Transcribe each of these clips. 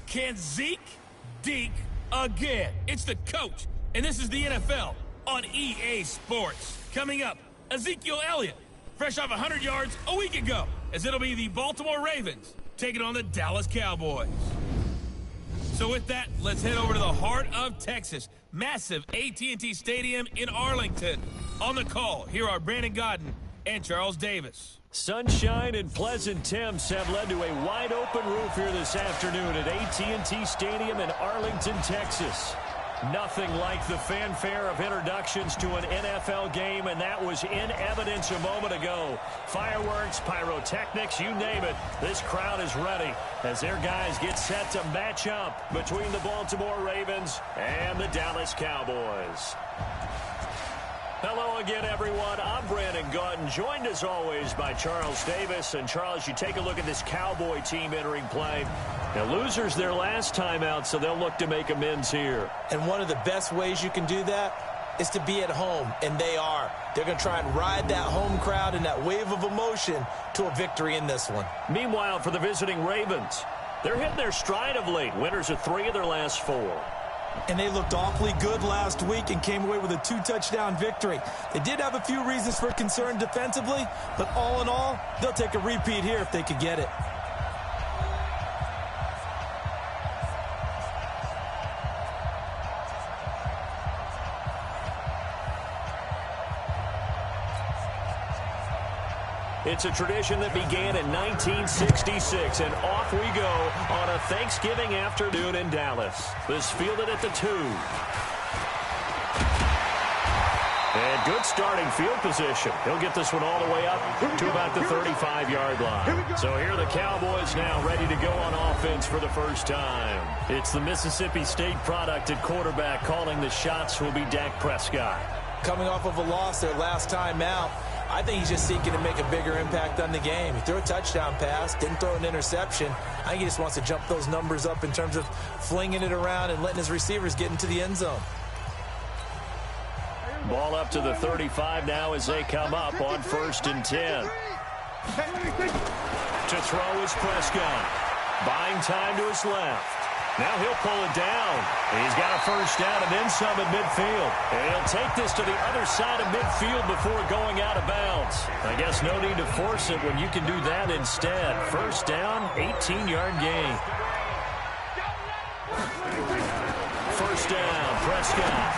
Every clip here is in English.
Can Zeke deke again? It's the coach, and this is the NFL on EA Sports. Coming up, Ezekiel Elliott, fresh off 100 yards a week ago, as it'll be the Baltimore Ravens taking on the Dallas Cowboys. So with that, let's head over to the heart of Texas. Massive AT&T Stadium in Arlington. On the call, here are Brandon Godden and Charles Davis. Sunshine and pleasant temps have led to a wide-open roof here this afternoon at AT&T Stadium in Arlington, Texas. Nothing like the fanfare of introductions to an NFL game, and that was in evidence a moment ago. Fireworks, pyrotechnics, you name it. This crowd is ready as their guys get set to match up between the Baltimore Ravens and the Dallas Cowboys. Hello again, everyone. I'm Brandon Godden, joined as always by Charles Davis. And Charles, you take a look at this Cowboy team entering play. Now, losers their last time out, so they'll look to make amends here. And one of the best ways you can do that is to be at home, and they are. They're going to try and ride that home crowd and that wave of emotion to a victory in this one. Meanwhile, for the visiting Ravens, they're hitting their stride of late. Winners of 3 of their last 4. And they looked awfully good last week and came away with a 2-touchdown victory. They did have a few reasons for concern defensively, but all in all, they'll take a repeat here if they could get it. It's a tradition that began in 1966, and off we go on a Thanksgiving afternoon in Dallas. This fielded at the 2. And good starting field position. He'll get this one all the way up to about the 35-yard line. So here are the Cowboys now ready to go on offense for the first time. It's the Mississippi State product at quarterback. Calling the shots will be Dak Prescott. Coming off of a loss their last time out, I think he's just seeking to make a bigger impact on the game. He threw a touchdown pass, didn't throw an interception. I think he just wants to jump those numbers up in terms of flinging it around and letting his receivers get into the end zone. Ball up to the 35 now as they come up on 1st and 10. To throw is Prescott. Buying time to his left. Now he'll pull it down. He's got a first down and then some at midfield. And he'll take this to the other side of midfield before going out of bounds. I guess no need to force it when you can do that instead. First down, 18-yard gain. First down, Prescott.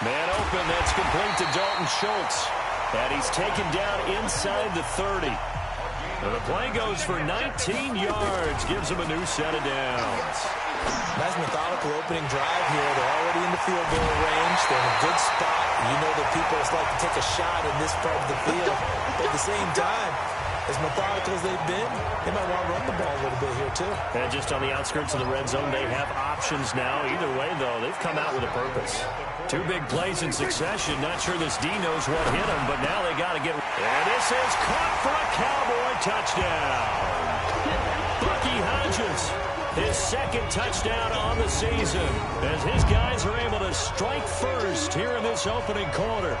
Man open, that's complete to Dalton Schultz. And he's taken down inside the 30. And the play goes for 19 yards, gives him a new set of downs. Nice methodical opening drive here. They're already in the field goal range. They're in a good spot. You know that people just like to take a shot in this part of the field. But at the same time, as methodical as they've been, they might want to run the ball a little bit here, too. And just on the outskirts of the red zone, they have options now. Either way, though, they've come out with a purpose. 2 big plays in succession. Not sure this D knows what hit him, but now they got to get... And this is caught for a Cowboy touchdown. Bucky Hodges, his 2nd touchdown on the season, as his guys are able to strike first here in this opening quarter.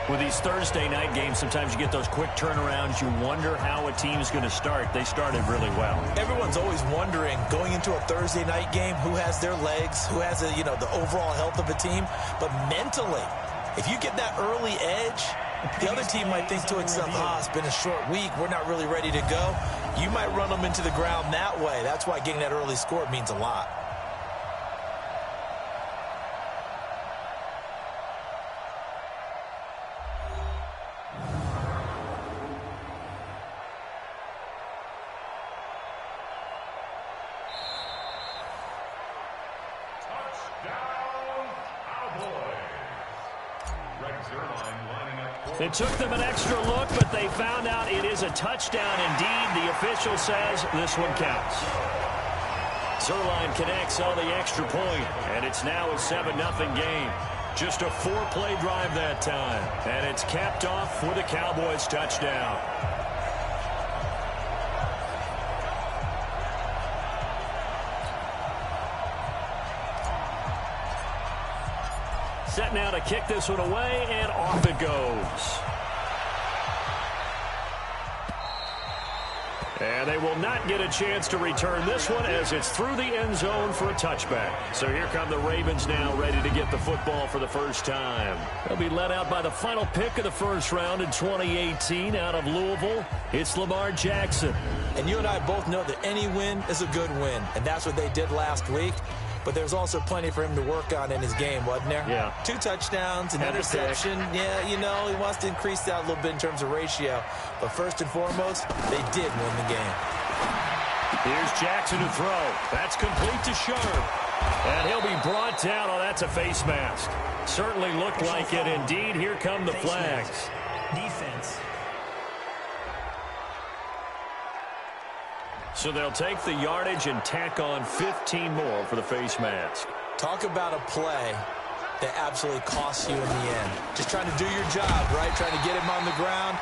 With these Thursday night games, sometimes you get those quick turnarounds. You wonder how a team is going to start. They started really well. Everyone's always wondering, going into a Thursday night game, who has their legs, who has the overall health of a team. But mentally, if you get that early edge, the other team might think to itself, it's been a short week. We're not really ready to go. You might run them into the ground that way. That's why getting that early score means a lot. It took them an extra look, but they found out it is a touchdown indeed. The official says this one counts. Zerline connects on the extra point, and it's now a 7-0 game. Just a 4-play drive that time, and it's capped off with a Cowboys touchdown. Set now to kick this one away, and off it goes. And they will not get a chance to return this one as it's through the end zone for a touchback. So here come the Ravens now ready to get the football for the first time. They'll be led out by the final pick of the first round in 2018 out of Louisville. It's Lamar Jackson. And you and I both know that any win is a good win, and that's what they did last week. But there's also plenty for him to work on in his game, wasn't there? Yeah. 2 touchdowns, an interception. Yeah, you know, he wants to increase that a little bit in terms of ratio. But first and foremost, they did win the game. Here's Jackson to throw. That's complete to Sharp. And he'll be brought down. Oh, that's a face mask. Certainly looked like it. Indeed, here come the flags. Defense. So they'll take the yardage and tack on 15 more for the face mask. Talk about a play that absolutely costs you in the end. Just trying to do your job, right? Trying to get him on the ground.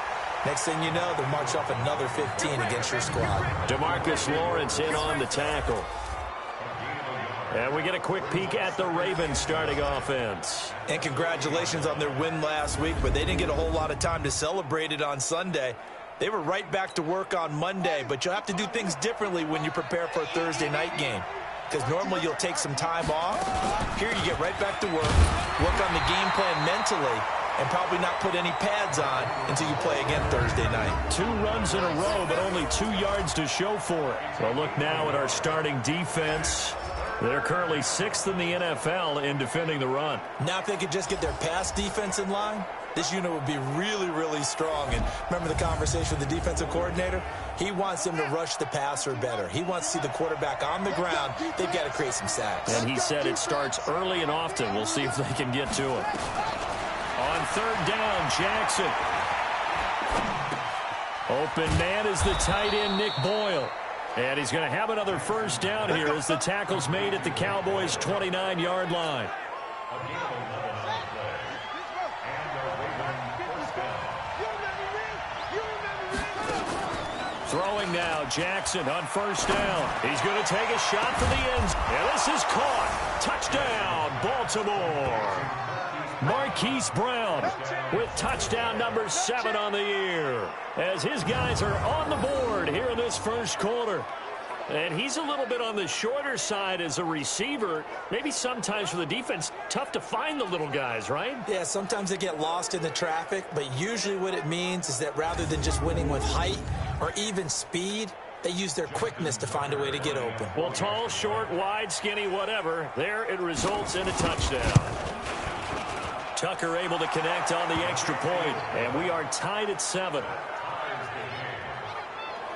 Next thing you know, they'll march off another 15 against your squad. DeMarcus Lawrence in on the tackle. And we get a quick peek at the Ravens starting offense. And congratulations on their win last week, but they didn't get a whole lot of time to celebrate it on Sunday. They were right back to work on Monday, but you'll have to do things differently when you prepare for a Thursday night game. Because normally you'll take some time off. Here you get right back to work on the game plan mentally, and probably not put any pads on until you play again Thursday night. 2 runs in a row, but only 2 yards to show for it. Well, look now at our starting defense. They're currently 6th in the NFL in defending the run. Now if they could just get their pass defense in line, this unit would be really, really strong. And remember the conversation with the defensive coordinator? He wants them to rush the passer better. He wants to see the quarterback on the ground. They've got to create some sacks. And he said it starts early and often. We'll see if they can get to it. On 3rd down, Jackson. Open man is the tight end, Nick Boyle. And he's going to have another first down here as the tackle's made at the Cowboys' 29-yard line. Throwing now, Jackson on 1st down. He's going to take a shot for the ends. And this is caught. Touchdown, Baltimore. Marquise Brown with touchdown number 7 on the year. As his guys are on the board here in this first quarter. And he's a little bit on the shorter side as a receiver. Maybe sometimes for the defense, tough to find the little guys, right? Yeah, sometimes they get lost in the traffic, but usually what it means is that rather than just winning with height or even speed, they use their quickness to find a way to get open. Well, tall, short, wide, skinny, whatever, there it results in a touchdown. Tucker able to connect on the extra point, and we are tied at 7.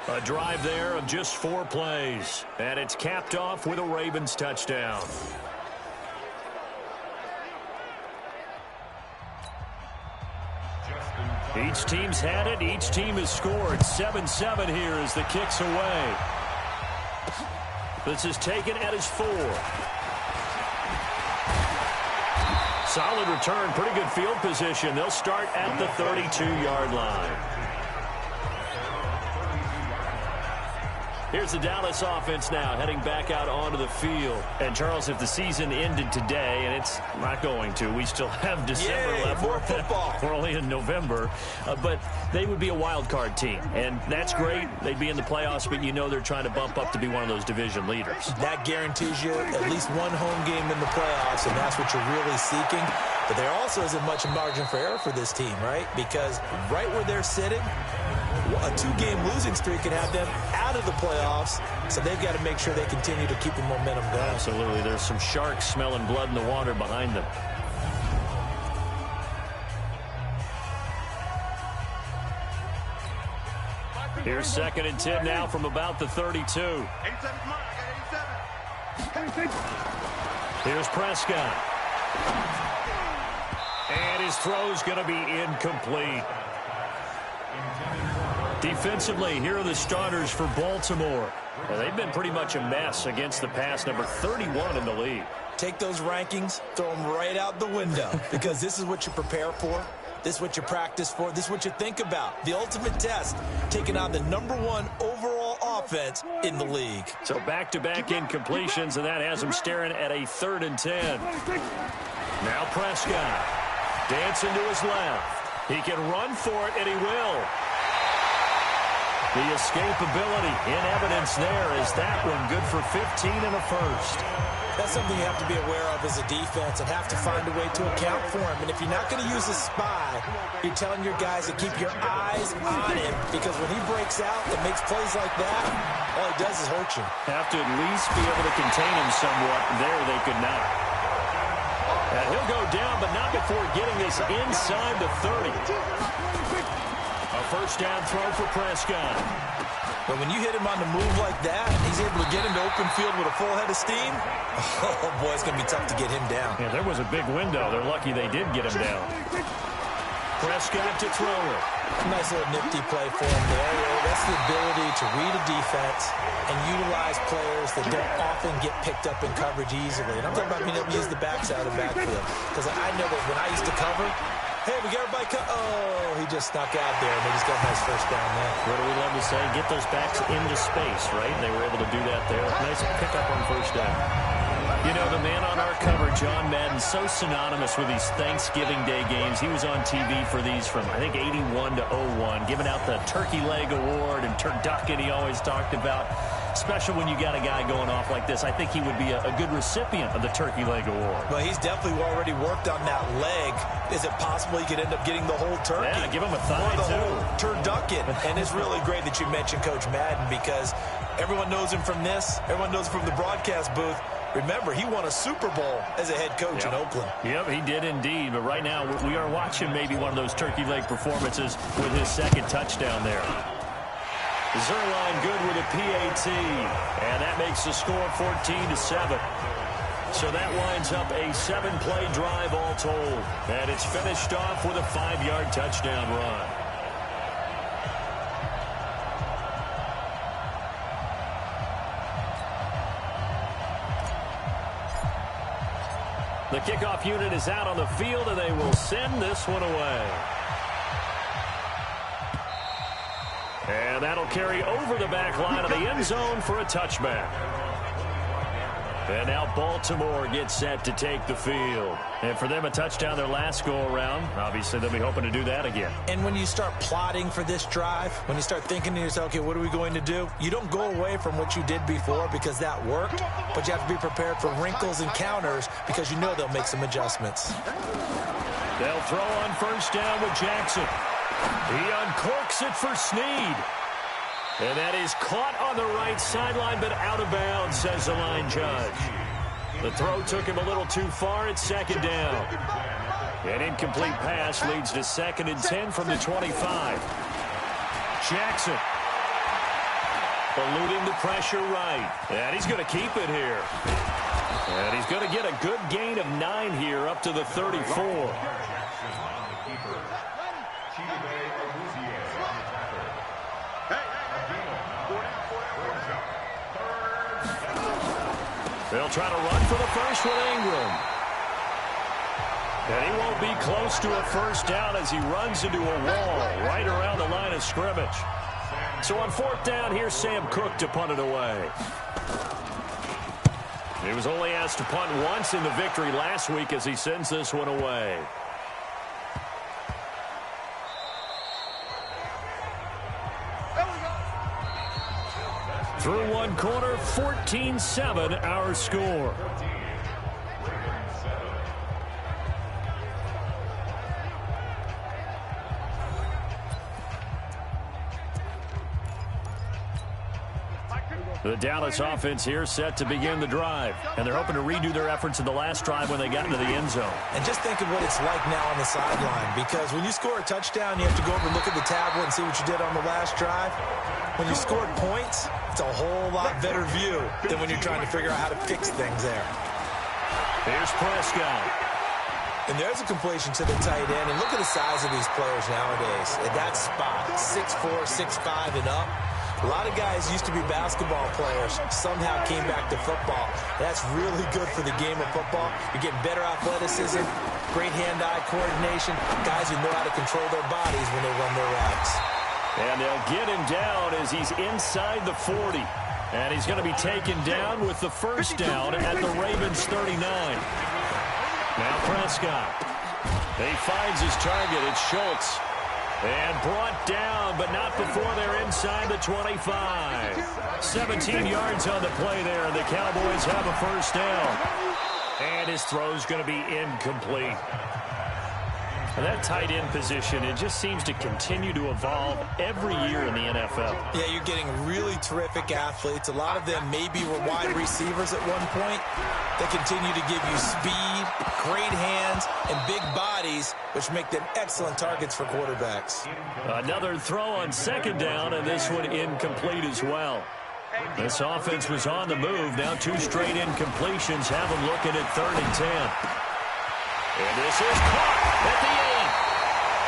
A drive there of just 4 plays, and it's capped off with a Ravens touchdown. Each team's had it. Each team has scored. 7-7 here as the kick's away. This is taken at his 4. Solid return. Pretty good field position. They'll start at the 32-yard line. Here's the Dallas offense now heading back out onto the field. And, Charles, if the season ended today, and it's not going to, we still have December left. More football. We're only in November. But they would be a wild card team. And that's great. They'd be in the playoffs, but you know they're trying to bump up to be one of those division leaders. That guarantees you at least one home game in the playoffs, and that's what you're really seeking. But there also isn't much margin for error for this team, right? Because right where they're sitting, a 2-game losing streak can have them out of the playoffs, so they've got to make sure they continue to keep the momentum going. Absolutely. There's some sharks smelling blood in the water behind them. Here's 2nd and 10 now from about the 32. Here's Prescott. And his throw's going to be incomplete. Defensively, here are the starters for Baltimore. Well, they've been pretty much a mess against the pass, number 31 in the league. Take those rankings, throw them right out the window, because this is what you prepare for. This is what you practice for. This is what you think about. The ultimate test, taking on the number 1 overall offense in the league. So back-to-back incompletions, and that has him staring at a 3rd and 10. Now Prescott dancing to his left. He can run for it, and he will. The escapability in evidence there is that one good for 15 and a first. That's something you have to be aware of as a defense and have to find a way to account for him. And if you're not going to use a spy, you're telling your guys to keep your eyes on him, because when he breaks out and makes plays like that, all he does is hurt you. Have to at least be able to contain him somewhat. There they could not. And he'll go down, but not before getting this inside the 30. A first down throw for Prescott. But when you hit him on the move like that, he's able to get into open field with a full head of steam. Oh, boy, it's going to be tough to get him down. Yeah, there was a big window. They're lucky they did get him down. Prescott to throw it. Nice little nifty play for him there. That's the ability to read a defense and utilize players that don't often get picked up in coverage easily. And I'm talking about being able to use the backside of the backfield. Because I know that when I used to cover, hey, we got everybody oh, he just snuck out there, and they just got a nice first down there. What do we love to say? Get those backs into space, right? They were able to do that there. Nice pickup on first down. You know, the man on our cover, John Madden, so synonymous with these Thanksgiving Day games. He was on TV for these from, I think, 81 to 01, giving out the Turkey Leg Award and turducken he always talked about. Special when you got a guy going off like this. I think he would be a good recipient of the Turkey Leg Award. Well, he's definitely already worked on that leg. Is it possible he could end up getting the whole turkey? Yeah, give him a thigh, or the too. whole turducken. And it's really great that you mentioned Coach Madden, because everyone knows him from this. Everyone knows him from the broadcast booth. Remember, he won a Super Bowl as a head coach in Oakland. Yep, he did indeed. But right now, we are watching maybe one of those turkey leg performances with his second touchdown there. Zerline good with a PAT, and that makes the score 14-7. So that winds up a 7-play drive all told, and it's finished off with a 5-yard touchdown run. The kickoff unit is out on the field, and they will send this one away. And that'll carry over the back line of the end zone for a touchback. And now Baltimore gets set to take the field. And for them, a touchdown their last go-around. Obviously, they'll be hoping to do that again. And when you start plotting for this drive, when you start thinking to yourself, okay, what are we going to do? You don't go away from what you did before because that worked, but you have to be prepared for wrinkles and counters because you know they'll make some adjustments. They'll throw on first down with Jackson. He uncorks it for Snead. And that is caught on the right sideline, but out of bounds, says the line judge. The throw took him a little too far at second down. An incomplete pass leads to 2nd and 10 from the 25. Jackson eluding the pressure right. And he's going to keep it here. And he's going to get a good gain of 9 here up to the 34. They'll try to run for the first with Ingram. And he won't be close to a first down as he runs into a wall right around the line of scrimmage. So on 4th down, here's Sam Cook to punt it away. He was only asked to punt once in the victory last week as he sends this one away. Through one quarter, 14-7 our score. The Dallas offense here set to begin the drive. And they're hoping to redo their efforts in the last drive when they got into the end zone. And just think of what it's like now on the sideline. Because when you score a touchdown, you have to go over and look at the tablet and see what you did on the last drive. When you scored points, it's a whole lot better view than when you're trying to figure out how to fix things there. Here's Prescott. And there's a completion to the tight end. And look at the size of these players nowadays. At that spot, 6'4", 6'5", and up. A lot of guys used to be basketball players, somehow came back to football. That's really good for the game of football. You're getting better athleticism, great hand-eye coordination, guys who know how to control their bodies when they run their routes. And they'll get him down as he's inside the 40. And he's going to be taken down with the first down at the Ravens 39. Now Prescott. He finds his target. It's Schultz. And brought down, but not before they're inside the 25. 17 yards on the play there, and the Cowboys have a first down. And his throw's going to be incomplete. And that tight end position, it just seems to continue to evolve every year in the NFL. Yeah, you're getting really terrific athletes. A lot of them maybe were wide receivers at one point. They continue to give you speed, great hands, and big bodies, which make them excellent targets for quarterbacks. Another throw on second down, and this one incomplete as well. This offense was on the move. Now 2 straight incompletions have them looking at 3rd and 10. And this is caught at the 8.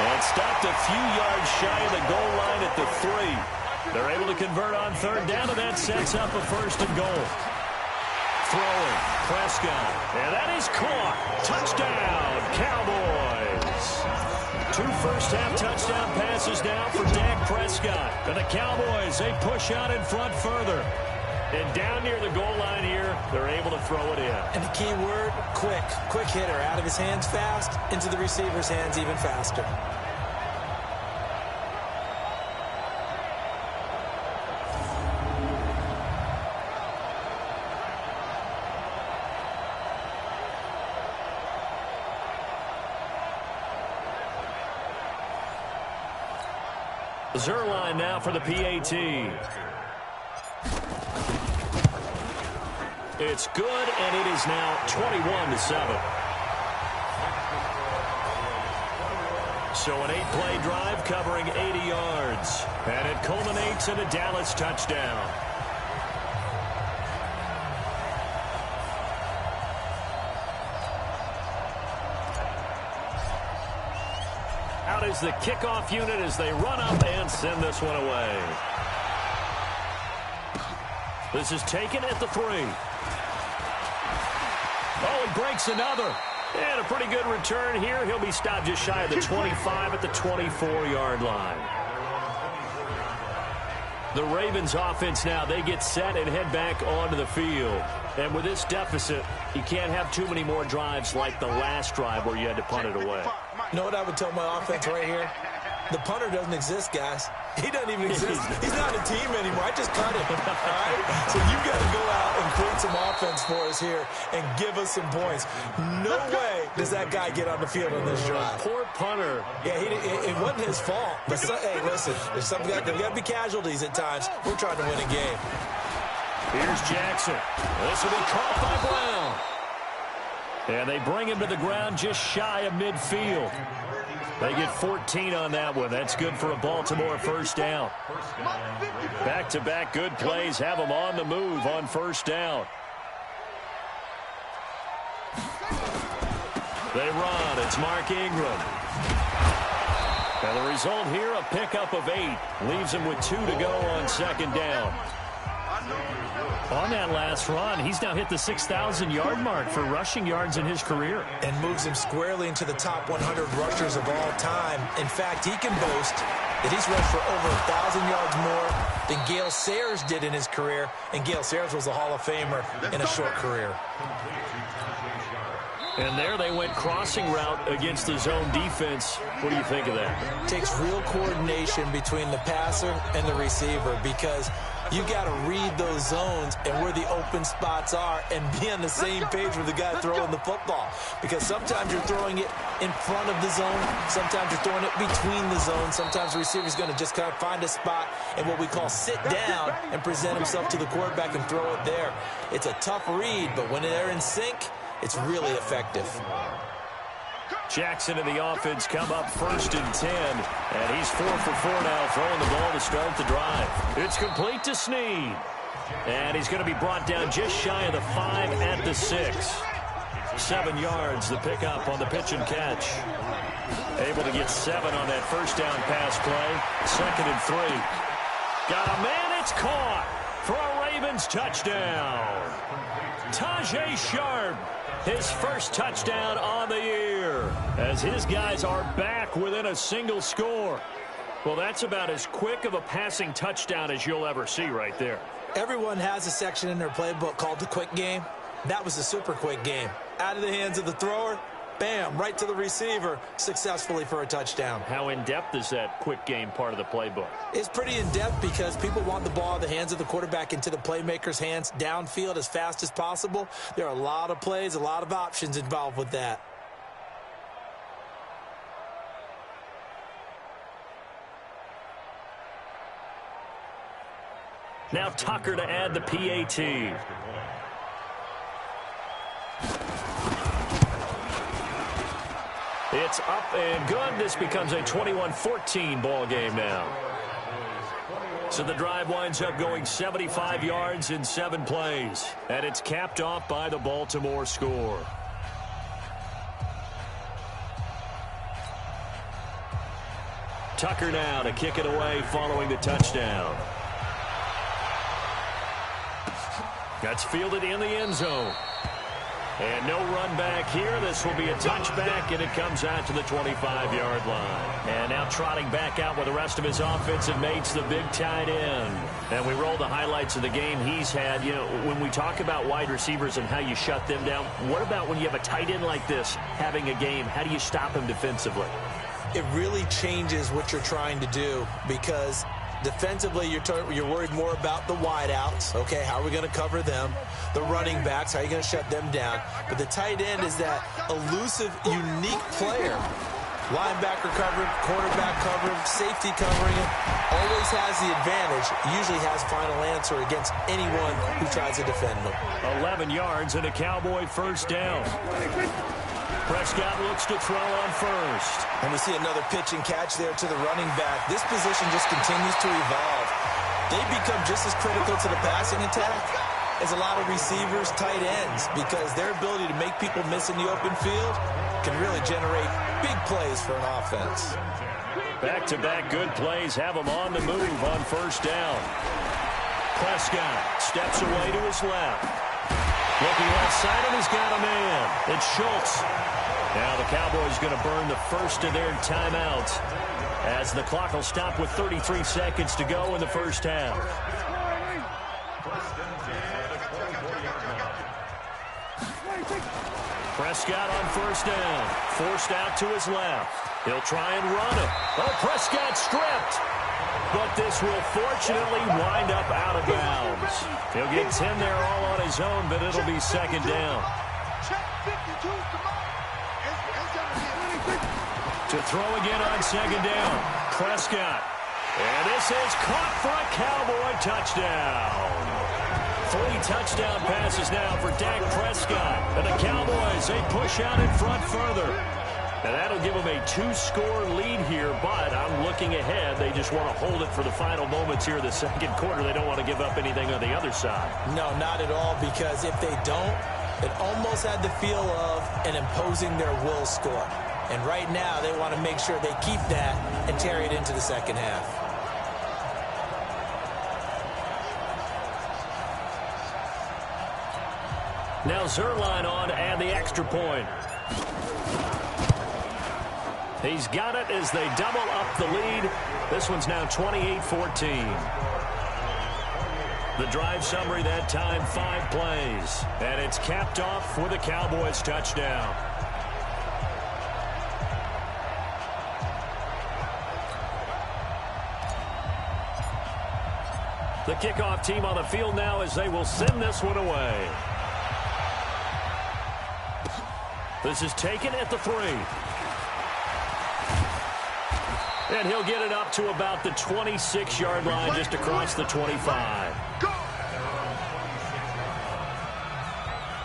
And stopped a few yards shy of the goal line at the 3. They're able to convert on 3rd down, and that sets up a 1st and goal. Throwing, Prescott. And that is caught. Touchdown, Cowboys. 2 first-half touchdown passes now for Dak Prescott. And the Cowboys, they push out in front further. And down near the goal line here, they're able to throw it in. And the key word, quick. Quick hitter. Out of his hands fast, into the receiver's hands even faster. Zerline now for the PAT. It's good, and it is now 21-7. So an 8-play drive covering 80 yards. And it culminates in a Dallas touchdown. Out is the kickoff unit as they run up and send this one away. This is taken at the 3. Oh, he breaks another. And a pretty good return here. He'll be stopped just shy of the 25 at the 24-yard line. The Ravens offense now, they get set and head back onto the field. And with this deficit, you can't have too many more drives like the last drive where you had to punt it away. You know what I would tell my offense right here? The punter doesn't exist, guys. He doesn't even exist. He's not a team anymore. I just cut him. All right? So you've got to go out and create some offense for us here and give us some points. No way does that guy get on the field on this drive. Poor punter. Yeah, it wasn't his fault. But hey, listen, there's got to be casualties at times. We're trying to win a game. Here's Jackson. This will be caught by Brown. And they bring him to the ground just shy of midfield. They get 14 on that one. That's good for a Baltimore first down. Back-to-back good plays have them on the move on first down. They run. It's Mark Ingram. And the result here, a pickup of 8. Leaves him with 2 to go on second down. On that last run, he's now hit the 6,000-yard mark for rushing yards in his career. And moves him squarely into the top 100 rushers of all time. In fact, he can boast that he's rushed for over 1,000 yards more than Gale Sayers did in his career. And Gale Sayers was a Hall of Famer in a short career. And there they went crossing route against the zone defense. What do you think of that? Takes real coordination between the passer and the receiver because you got to read those zones and where the open spots are and be on the same page with the guy throwing the football. Because sometimes you're throwing it in front of the zone. Sometimes you're throwing it between the zones. Sometimes the receiver's going to just kind of find a spot and what we call sit down and present himself to the quarterback and throw it there. It's a tough read, but when they're in sync, it's really effective. Jackson and the offense come up 1st and 10. And he's 4 for 4 now, throwing the ball to start the drive. It's complete to Snead. And he's going to be brought down just shy of the 5 at the 6. 7 yards, the pickup on the pitch and catch. Able to get 7 on that first down pass play. 2nd and 3. Got a man, it's caught for a Ravens touchdown. Tajay Sharp. His first touchdown on the year as his guys are back within a single score. Well, that's about as quick of a passing touchdown as you'll ever see right there. Everyone has a section in their playbook called the quick game. That was the super quick game. Out of the hands of the thrower, bam, right to the receiver successfully for a touchdown. How in-depth is that quick game part of the playbook? It's pretty in-depth because people want the ball in the hands of the quarterback into the playmaker's hands downfield as fast as possible. There are a lot of plays, a lot of options involved with that. Now Tucker to add the PAT. It's up and good. This becomes a 21-14 ball game now. So the drive winds up going 75 yards in 7 plays. And it's capped off by the Baltimore score. Tucker now to kick it away following the touchdown. That's fielded in the end zone. And no run back here. This will be a touchback, and it comes out to the 25-yard line. And now trotting back out with the rest of his offensive mates, the big tight end. And we roll the highlights of the game he's had. You know, when we talk about wide receivers and how you shut them down, what about when you have a tight end like this having a game? How do you stop him defensively? It really changes what you're trying to do because defensively, you're worried more about the wideouts. Okay, how are we going to cover them? The running backs, how are you going to shut them down? But the tight end is that elusive, unique player. Linebacker covering, quarterback covering, safety covering him. Always has the advantage. Usually has final answer against anyone who tries to defend him. 11 yards and a Cowboy first down. Prescott looks to throw on first. And we see another pitch and catch there to the running back. This position just continues to evolve. They become just as critical to the passing attack as a lot of receivers, tight ends, because their ability to make people miss in the open field can really generate big plays for an offense. Back-to-back good plays have them on the move on first down. Prescott steps away to his left. Looking left side, and he's got a man. It's Schultz. Now the Cowboys going to burn the first of their timeouts as the clock will stop with 33 seconds to go in the first half. Prescott on first down. Forced out to his left. He'll try and run it. Oh, Prescott stripped. But this will fortunately wind up out of bounds. He'll get 10 there all on his own, but it'll be second down. To throw again on second down. Prescott. And this is caught for a Cowboy touchdown. 3 touchdown passes now for Dak Prescott. And the Cowboys, they push out in front further. And that'll give them a 2-score lead here, but I'm looking ahead. They just want to hold it for the final moments here in the second quarter. They don't want to give up anything on the other side. No, not at all, because if they don't, it almost had the feel of an imposing their will score. And right now, they want to make sure they keep that and carry it into the second half. Now Zerline on to add the extra point. He's got it as they double up the lead. This one's now 28-14. The drive summary that time, 5 plays. And it's capped off with a Cowboys touchdown. The kickoff team on the field now as they will send this one away. This is taken at the 3. And he'll get it up to about the 26-yard line, just across the 25.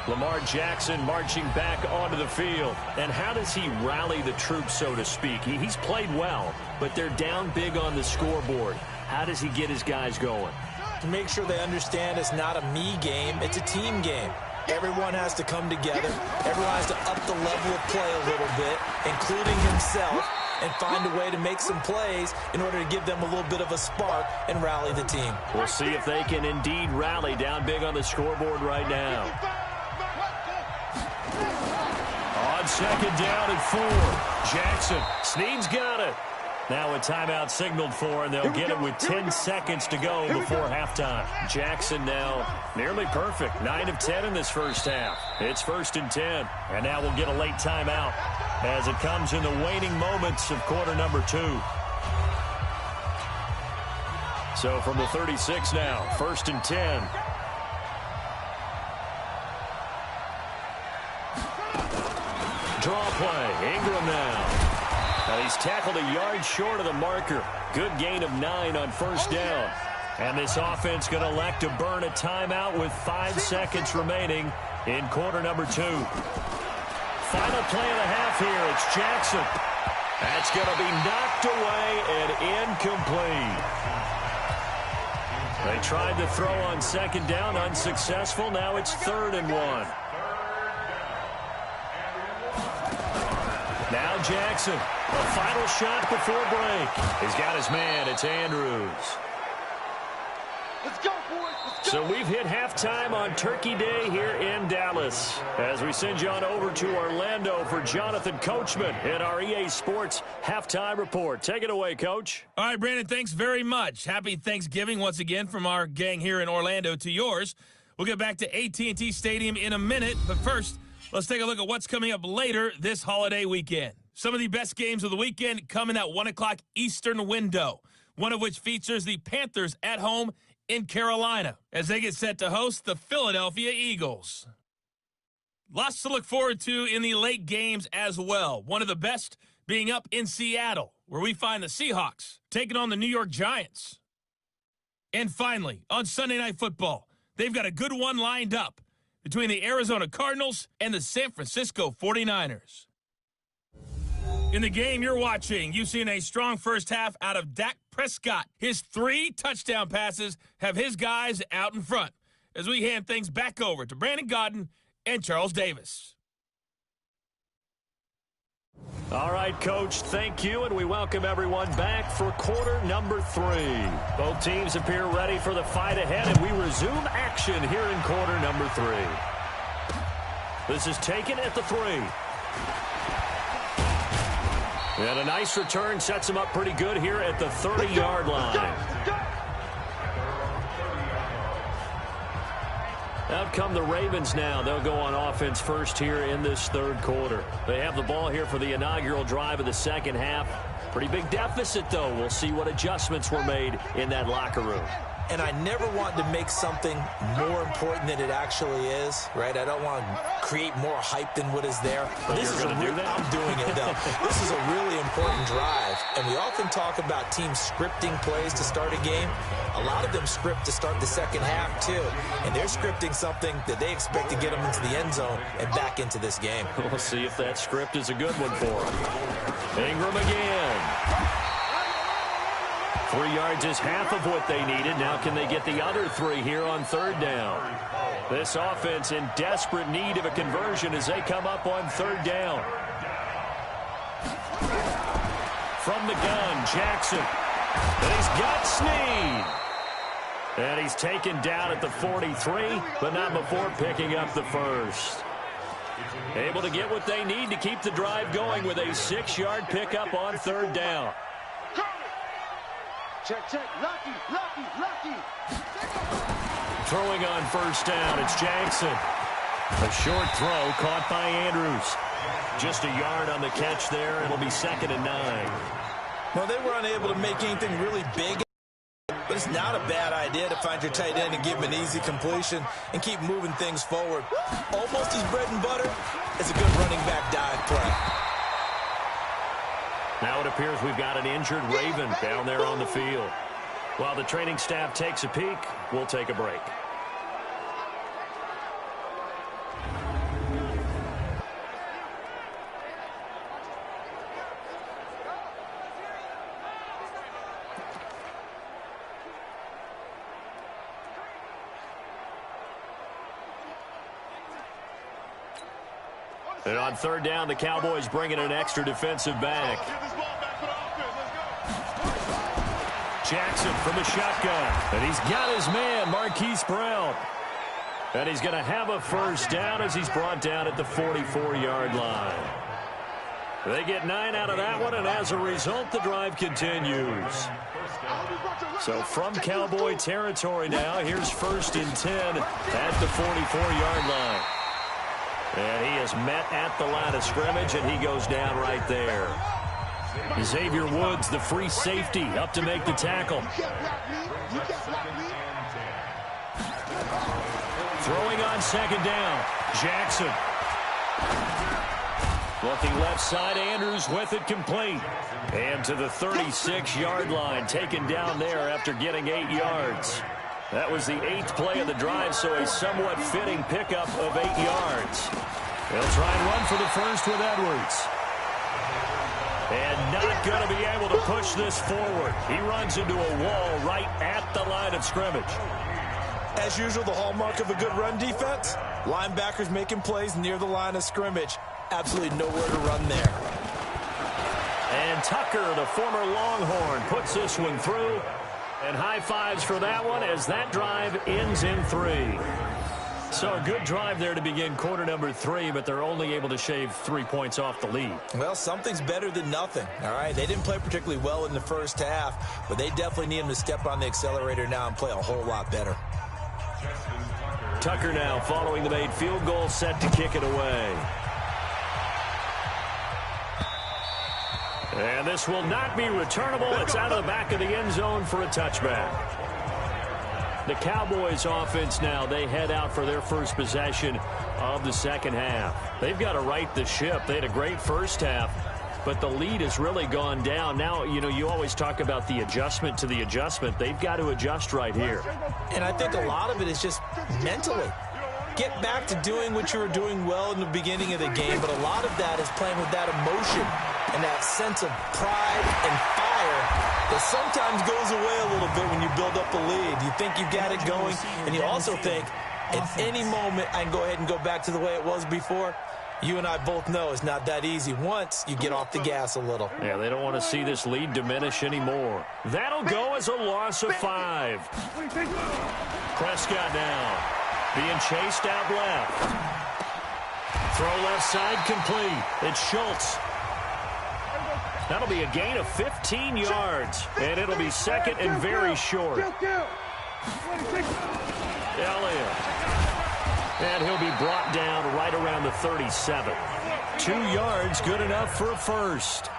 Lamar Jackson marching back onto the field. And how does he rally the troops, so to speak? He's played well, but they're down big on the scoreboard. How does he get his guys going? To make sure they understand it's not a me game, it's a team game. Everyone has to come together. Everyone has to up the level of play a little bit, including himself, and find a way to make some plays in order to give them a little bit of a spark and rally the team. We'll see if they can indeed rally down big on the scoreboard right now. On second down and 4. Jackson. Snead's got it. Now a timeout signaled for, and they'll get it with 10 seconds to go before halftime. Jackson now nearly perfect. 9 of 10 in this first half. It's 1st and 10. And now we'll get a late timeout as it comes in the waning moments of quarter number 2. So from the 36 now, 1st and 10. Draw play. Ingram now. And he's tackled a yard short of the marker. Good gain of 9 on 1st down. And this offense going to elect to burn a timeout with 5 seconds remaining in quarter number 2. Final play of the half here. It's Jackson. That's going to be knocked away and incomplete. They tried to throw on 2nd down, unsuccessful. Now it's 3rd and 1. Now Jackson. A final shot before break. He's got his man. It's Andrews. Let's go, boys. Let's go. So we've hit halftime on Turkey Day here in Dallas. As we send you on over to Orlando for Jonathan Coachman in our EA Sports Halftime Report. Take it away, Coach. All right, Brandon, thanks very much. Happy Thanksgiving once again from our gang here in Orlando to yours. We'll get back to AT&T Stadium in a minute, but first, let's take a look at what's coming up later this holiday weekend. Some of the best games of the weekend come in that 1 o'clock Eastern window, one of which features the Panthers at home in Carolina as they get set to host the Philadelphia Eagles. Lots to look forward to in the late games as well. One of the best being up in Seattle, where we find the Seahawks taking on the New York Giants. And finally, on Sunday Night Football, they've got a good one lined up between the Arizona Cardinals and the San Francisco 49ers. In the game you're watching, you've seen a strong first half out of Dak Prescott. His 3 touchdown passes have his guys out in front as we hand things back over to Brandon Godden and Charles Davis. All right, Coach, thank you, and we welcome everyone back for quarter number 3. Both teams appear ready for the fight ahead, and we resume action here in quarter number 3. This is taken at the 3. And a nice return sets him up pretty good here at the 30-yard line. Out come the Ravens now. They'll go on offense first here in this 3rd quarter. They have the ball here for the inaugural drive of the 2nd half. Pretty big deficit, though. We'll see what adjustments were made in that locker room. And I never want to make something more important than it actually is, right? I don't want to create more hype than what is there. But this is I'm doing it, though. This is a really important drive. And we often talk about teams scripting plays to start a game. A lot of them script to start the 2nd half, too. And they're scripting something that they expect to get them into the end zone and back into this game. We'll see if that script is a good one for them. Ingram again. 3 yards is half of what they needed. Now can they get the other 3 here on 3rd down? This offense in desperate need of a conversion as they come up on 3rd down. From the gun, Jackson. And he's got Snead. And he's taken down at the 43, but not before picking up the first. Able to get what they need to keep the drive going with a 6-yard pickup on 3rd down. Check, check. Lucky, lucky, lucky. Throwing on 1st down, it's Jackson. A short throw caught by Andrews. Just a yard on the catch there. It'll be 2nd and 9. Well, they were unable to make anything really big, but it's not a bad idea to find your tight end and give him an easy completion and keep moving things forward. Almost his bread and butter. It's a good running back dive play. Now it appears we've got an injured Raven down there on the field. While the training staff takes a peek, we'll take a break. And on 3rd down, the Cowboys bringing an extra defensive back. Jackson from the shotgun. And he's got his man, Marquise Brown. And he's going to have a 1st down as he's brought down at the 44-yard line. They get 9 out of that one, and as a result, the drive continues. So from Cowboy territory now, here's 1st and 10 at the 44-yard line. And he is met at the line of scrimmage, and he goes down right there. Xavier Woods, the free safety, up to make the tackle. Throwing on 2nd down, Jackson. Looking left side, Andrews with it complete. And to the 36-yard line, taken down there after getting 8 yards. That was the 8th play of the drive, so a somewhat fitting pickup of 8 yards. They'll try and run for the first with Edwards. And not going to be able to push this forward. He runs into a wall right at the line of scrimmage. As usual, the hallmark of a good run defense, linebackers making plays near the line of scrimmage. Absolutely nowhere to run there. And Tucker, the former Longhorn, puts this one through. And high fives for that one as that drive ends in 3. So a good drive there to begin quarter number 3, but they're only able to shave 3 points off the lead. Well, something's better than nothing, all right? They didn't play particularly well in the first half, but they definitely need them to step on the accelerator now and play a whole lot better. Tucker now following the made field goal, set to kick it away. And this will not be returnable. It's out of the back of the end zone for a touchback. The Cowboys offense now, they head out for their first possession of the second half. They've got to right the ship. They had a great first half, but the lead has really gone down. Now, you know, you always talk about the adjustment to the adjustment. They've got to adjust right here. And I think a lot of it is just mentally. Get back to doing what you were doing well in the beginning of the game, but a lot of that is playing with that emotion and that sense of pride and fire that sometimes goes away a little bit when you build up a lead. You think you've got it going, and you also think at any moment I can go ahead and go back to the way it was before. You and I both know it's not that easy once you get off the gas a little. Yeah, they don't want to see this lead diminish anymore. That'll go as a loss of 5. Prescott now being chased out left. Throw left side complete. It's Schultz. That'll be a gain of 15 yards, and it'll be second and very short. Elliott. And he'll be brought down right around the 37. 2 yards, good enough for a first.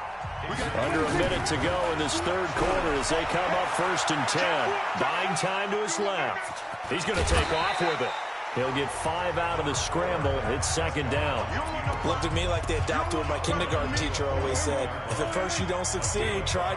Under a minute to go in this third quarter as they come up 1st and 10. Buying time to his left. He's going to take off with it. He'll get 5 out of the scramble. It's 2nd down. Looked at me like they adopted what my kindergarten teacher always said. If at first you don't succeed, try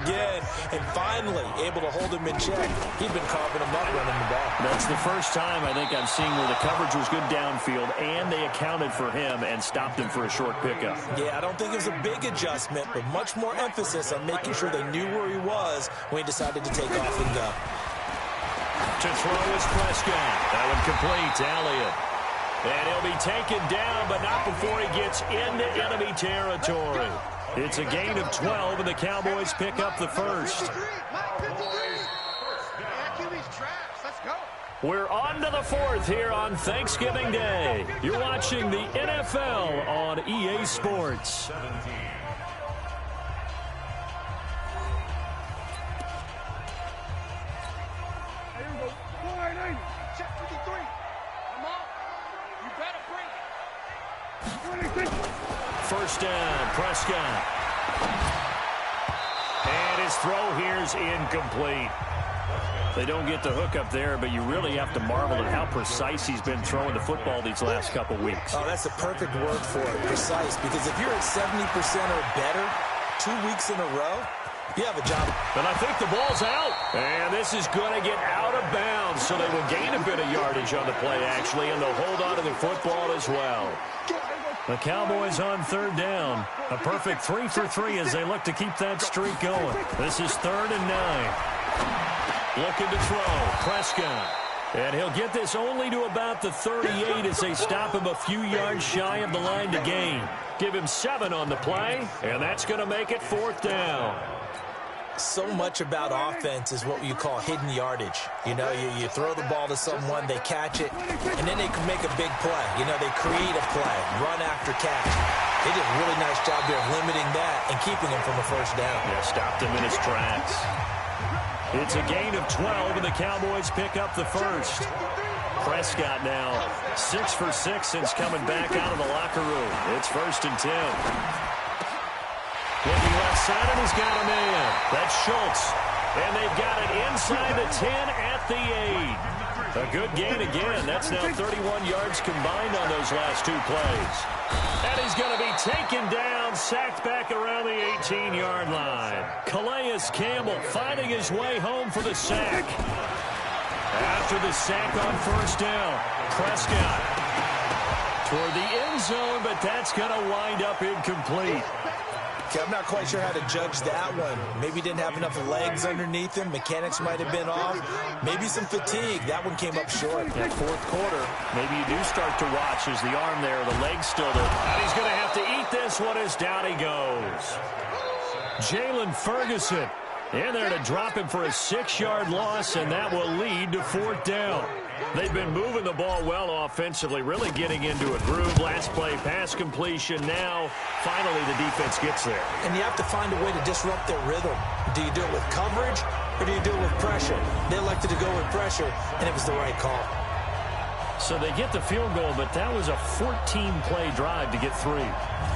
again. And finally, able to hold him in check. He'd been carving him up running the ball. That's the first time I think I've seen where the coverage was good downfield, and they accounted for him and stopped him for a short pickup. Yeah, I don't think it was a big adjustment, but much more emphasis on making sure they knew where he was when he decided to take off and go. To throw is Prescott. That one complete to Elliott. And he'll be taken down, but not before he gets into enemy territory. It's a gain of 12, and the Cowboys pick up the first. We're on to the 4th here on Thanksgiving Day. You're watching the NFL on EA Sports. First down, Prescott. And his throw here's incomplete. They don't get the hook up there, but you really have to marvel at how precise he's been throwing the football these last couple weeks. Oh, that's the perfect word for it, precise. Because if you're at 70% or better 2 weeks in a row, you have a job. But I think the ball's out. And this is going to get out of bounds, so they will gain a bit of yardage on the play, actually, and they'll hold on to the football as well. The Cowboys on 3rd down. A perfect 3 for 3 as they look to keep that streak going. This is 3rd and 9. Looking to throw. Prescott. And he'll get this only to about the 38 as they stop him a few yards shy of the line to gain. Give him 7 on the play, and that's going to make it 4th down. So much about offense is what you call hidden yardage. You know, you throw the ball to someone, they catch it, and then they can make a big play. You know, they create a play, run after catch. They did a really nice job there of limiting that and keeping him from a first down. Yeah, stopped him in his tracks. It's a gain of 12, and the Cowboys pick up the first. Prescott now 6 for 6 since coming back out of the locker room. It's 1st and 10. Looking left side, and he's got a man. That's Schultz. And they've got it inside the 10 at the 8. A good gain again. That's now 31 yards combined on those last 2 plays. And he's going to be taken down, sacked back around the 18-yard line. Calais Campbell finding his way home for the sack. After the sack on first down, Prescott toward the end zone, but that's going to wind up incomplete. Okay, I'm not quite sure how to judge that one. Maybe didn't have enough legs underneath him. Mechanics might have been off. Maybe some fatigue. That one came up short. That 4th quarter, maybe you do start to watch as the arm there, the leg's still there. And he's going to have to eat this one as down he goes. Jalen Ferguson in there to drop him for a 6-yard loss, and that will lead to 4th down. They've been moving the ball well offensively, really getting into a groove. Last play, pass completion. Now, finally, the defense gets there. And you have to find a way to disrupt their rhythm. Do you do it with coverage, or do you do it with pressure? They elected to go with pressure, and it was the right call. So they get the field goal, but that was a 14-play drive to get 3.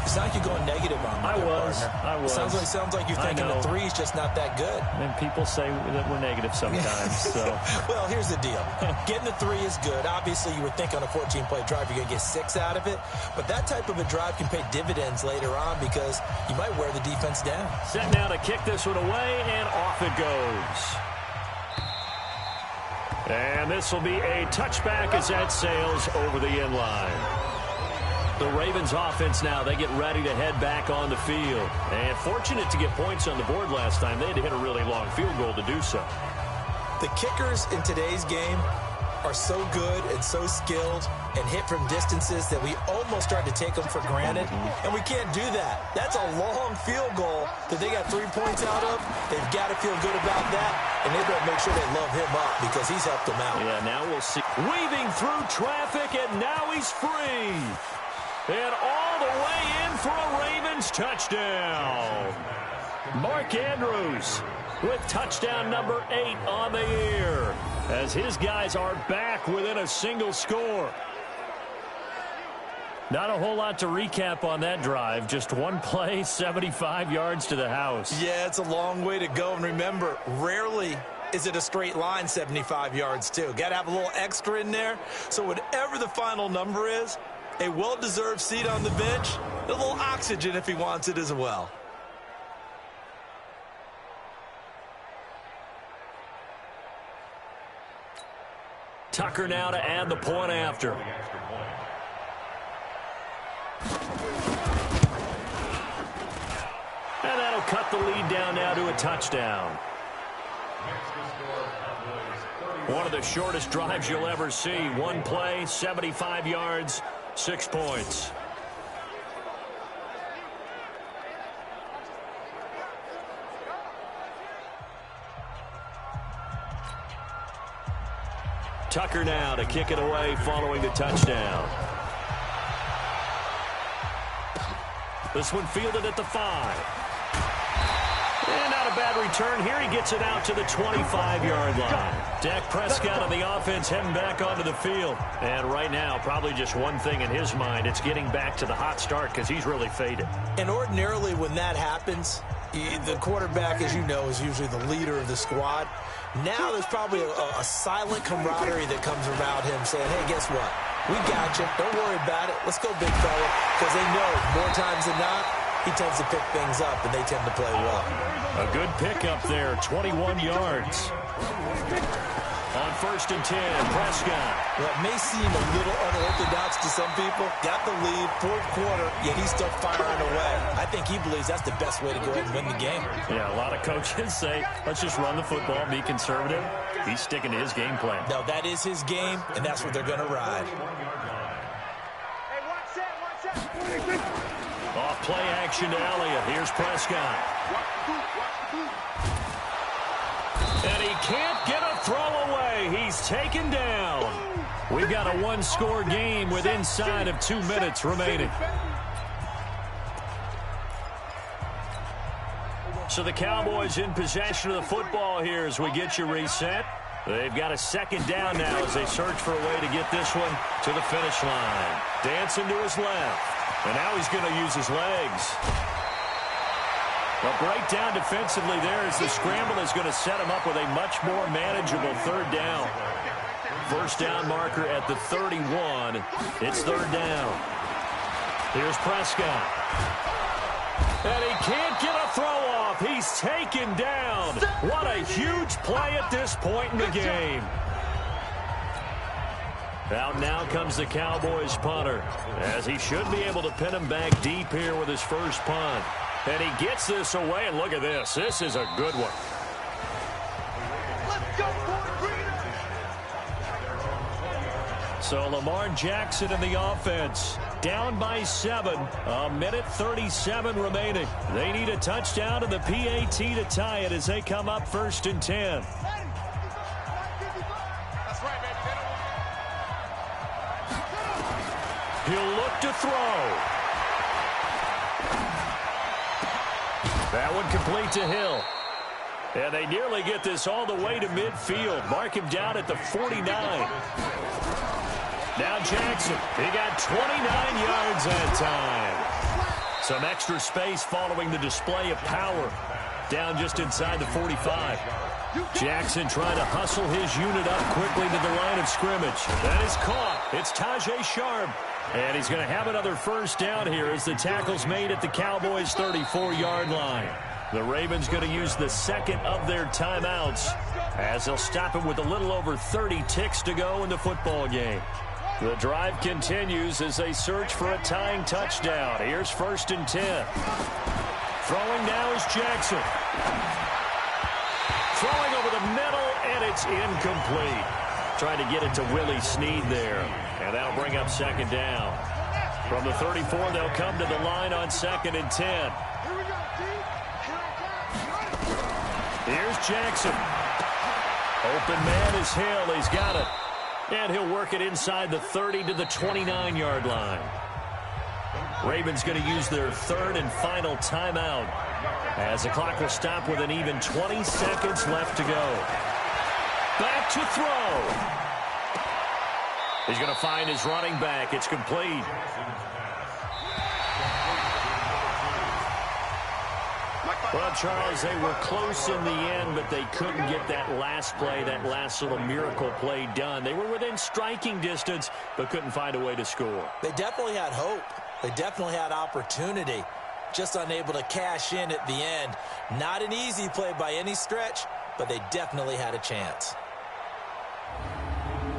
It's not like you're going negative on me. I was. Sounds like you're thinking the 3 is just not that good. And people say that we're negative sometimes. So. Well, here's the deal. Getting the 3 is good. Obviously, you would think on a 14-play drive you're going to get 6 out of it. But that type of a drive can pay dividends later on because you might wear the defense down. Set now to kick this one away, and off it goes. And this will be a touchback as that sails over the end line. The Ravens offense now, they get ready to head back on the field. And fortunate to get points on the board last time. They had to hit a really long field goal to do so. The kickers in today's game are so good and so skilled and hit from distances that we almost start to take them for granted. And we can't do that. That's a long field goal that they got 3 points out of. They've got to feel good about that. And they better make sure they love him up because he's helped them out. Yeah, now we'll see. Weaving through traffic, and now he's free. And all the way in for a Ravens touchdown. Mark Andrews with touchdown number 8 on the year as his guys are back within a single score. Not a whole lot to recap on that drive. Just one play, 75 yards to the house. Yeah, it's a long way to go. And remember, rarely is it a straight line 75 yards, too. Got to have a little extra in there. So whatever the final number is, a well-deserved seat on the bench, a little oxygen if he wants it as well. Tucker now to add the point after. And that'll cut the lead down now to a touchdown. One of the shortest drives you'll ever see. One play, 75 yards, 6 points. Tucker now to kick it away following the touchdown. This one fielded at the 5. And not a bad return here. He gets it out to the 25-yard line. Dak Prescott of the offense heading back onto the field. And right now, probably just one thing in his mind. It's getting back to the hot start because he's really faded. And ordinarily when that happens, the quarterback, as you know, is usually the leader of the squad. Now there's probably a silent camaraderie that comes around him saying, hey, guess what? We got you. Don't worry about it. Let's go, big fella. Because they know more times than not, he tends to pick things up, and they tend to play well. A good pickup there, 21 yards. On 1st and 10, Prescott. Well, it may seem a little unorthodox to some people. Got the lead, 4th quarter, yet he's still firing away. I think he believes that's the best way to go ahead and win the game. Yeah, a lot of coaches say, let's just run the football, be conservative. He's sticking to his game plan. No, that is his game, and that's what they're going to ride. Hey, watch that. Off play action to Elliott. Here's Prescott. And he can't get a throw away. He's taken down. We've got a one-score game with inside of 2 minutes remaining. So the Cowboys in possession of the football here as we get you reset. They've got a second down now as they search for a way to get this one to the finish line. Dancing to his left. And now he's going to use his legs. A breakdown defensively there as the scramble is going to set him up with a much more manageable third down. First down marker at the 31. It's third down. Here's Prescott. And he can't get a throw off. He's taken down. What a huge play at this point in the game. Out now comes the Cowboys punter, as he should be able to pin him back deep here with his first punt. And he gets this away, and look at this. This is a good one. Let's go, boy. So Lamar Jackson in the offense. Down by 7. A minute 37 remaining. They need a touchdown to the PAT to tie it as they come up 1st and 10. That's right, baby. He'll look to throw. That one complete to Hill. And they nearly get this all the way to midfield. Mark him down at the 49. Now Jackson. He got 29 yards that time. Some extra space following the display of power. Down just inside the 45. Jackson trying to hustle his unit up quickly to the line of scrimmage. That is caught. It's Tajay Sharp. And he's going to have another first down here as the tackle's made at the Cowboys' 34-yard line. The Ravens going to use the second of their timeouts as they'll stop it with a little over 30 ticks to go in the football game. The drive continues as they search for a tying touchdown. Here's 1st and 10. Throwing now is Jackson. Throwing over the middle, and it's incomplete. Trying to get it to Willie Snead there. And that'll bring up second down. From the 34, they'll come to the line on 2nd and 10. Here's Jackson. Open man is Hill. He's got it. And he'll work it inside the 30 to the 29-yard line. Ravens going to use their third and final timeout as the clock will stop with an even 20 seconds left to go. Back to throw. He's going to find his running back. It's complete. Well, Charles, they were close in the end, but they couldn't get that last play, that last little miracle play done. They were within striking distance, but couldn't find a way to score. They definitely had hope. They definitely had opportunity. Just unable to cash in at the end. Not an easy play by any stretch, but they definitely had a chance.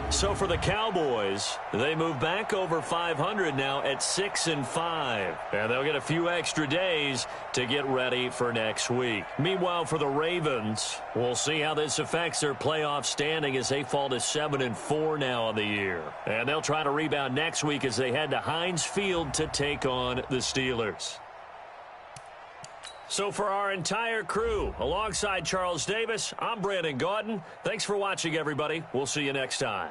So for the Cowboys, they move back over 500 now at 6-5. And they'll get a few extra days to get ready for next week. Meanwhile, for the Ravens, we'll see how this affects their playoff standing as they fall to 7-4 now on the year. And they'll try to rebound next week as they head to Heinz Field to take on the Steelers. So for our entire crew, alongside Charles Davis, I'm Brandon Gaudin. Thanks for watching, everybody. We'll see you next time.